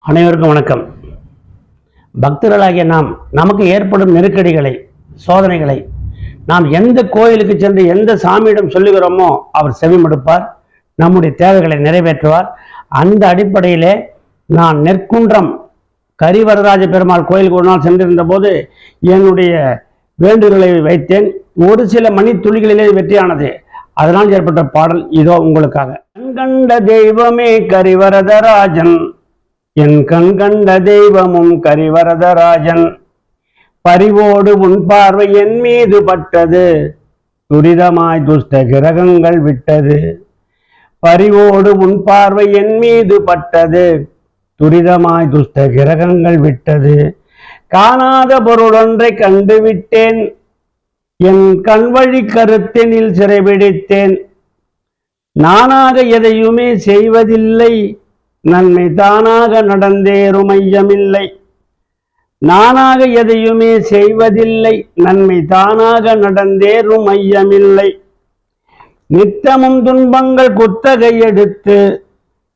அனைவருக்கும் வணக்கம். பக்தர்களாகிய நாம் நமக்கு ஏற்படும் நெருக்கடிகளை, சோதனைகளை நாம் எந்த கோயிலுக்கு சென்று எந்த சாமியிடம் சொல்லுகிறோமோ அவர் செவிமடுப்பார், நம்முடைய தேவைகளை நிறைவேற்றுவார். அந்த அடிப்படையிலே நான் நெற்குன்றம் கரிவரதராஜ பெருமாள் கோயிலுக்கு ஒரு நாள் சென்றிருந்த போது என்னுடைய வேண்டுதலை வைத்தேன். ஒரு சில மணி துளிகளிலே வெற்றியானது. அதனால் ஏற்பட்ட பாடல் இதோ உங்களுக்காக. கண்கண்ட தெய்வமே கரிவரதராஜன், என் கண் கண்ட தெய்வமும் கரிவரதராஜன், பரிவோடு உன் பார்வை என் மீது பட்டது, துரிதமாய் துஷ்ட கிரகங்கள் விட்டது. பரிவோடு உன் பார்வை என் மீது பட்டது, துரிதமாய் துஷ்ட கிரகங்கள் விட்டது. காணாத பொருளொன்றை கண்டுவிட்டேன், என் கண்வழி கருத்தினில் சிறைபிடித்தேன். நானாக எதையுமே செய்வதில்லை, நன்மை தானாக நடந்தேறும் ஐயமில்லை. நானாக எதையுமே செய்வதில்லை, நன்மை தானாக நடந்தேறும் ஐயமில்லை. நித்தமும் துன்பங்கள் குத்தகை எடுத்து,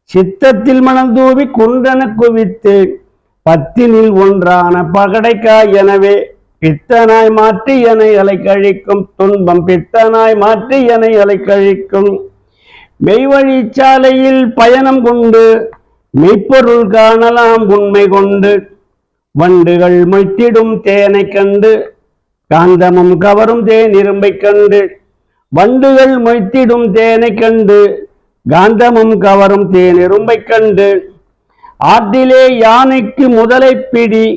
சித்தத்தில் மணல் தூவி குன்றன குவித்து, பத்தினில் ஒன்றான பகடைக்காய் எனவே பித்தனாய் மாற்றி எனை அலைக்கழிக்கும். துன்பம் பித்தனாய் மாற்றி எனை அலைக்கழிக்கும். மெய்வழிச்சாலையில் பயணம் கொண்டு மெய்ப்பொருள் காணலாம் உண்மை கொண்டு. வண்டுகள் மொய்த்திடும் தேனை கண்டு, காந்தமும் கவரும் தேன் இரும்பை கண்டு. வண்டுகள் மொய்த்திடும் தேனை கண்டு, காந்தமும் கவரும் தேன் இரும்பை கண்டு. ஆற்றிலே யானைக்கு முதலை பிடி,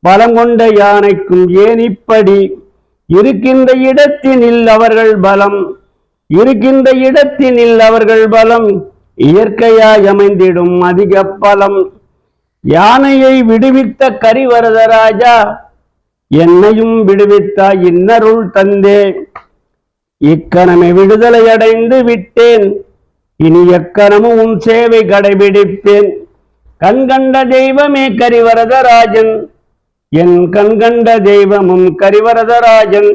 பலம் கொண்ட யானைக்கும் ஏனிப்படி. இருக்கின்ற இடத்தினில் அவர்கள் பலம், இருக்கின்ற இடத்தினில் அவர்கள் பலம், இயற்கையாய் அமைந்திடும் அதிக பலம். யானையை விடுவித்த கரிவரதராஜா, என்னையும் விடுவித்தாய் இன்னருள் தந்தே. இக்கணமே விடுதலை அடைந்து விட்டேன், இனி எக்கணமும் உன் சேவை கடைபிடிப்பேன். கண்கண்ட தெய்வமே கரிவரதராஜன், என் கண்கண்ட தெய்வமும் கரிவரதராஜன்,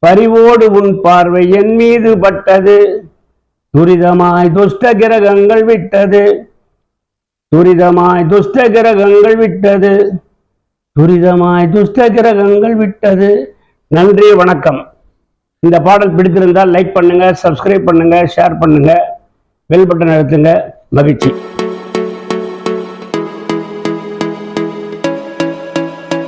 பரிவோடு உன் பார்வை என் மீது பட்டது, துரிதமாய் துஷ்ட கிரகங்கள் விட்டது. துரிதமாய் துஷ்ட கிரகங்கள் விட்டது. துரிதமாய் துஷ்ட கிரகங்கள் விட்டது. நன்றி, வணக்கம். இந்த பாடல் பிடித்திருந்தால் லைக் பண்ணுங்க, சப்ஸ்கிரைப் பண்ணுங்க, ஷேர் பண்ணுங்க, பெல் பட்டன் அழுத்துங்க. மகிழ்ச்சி.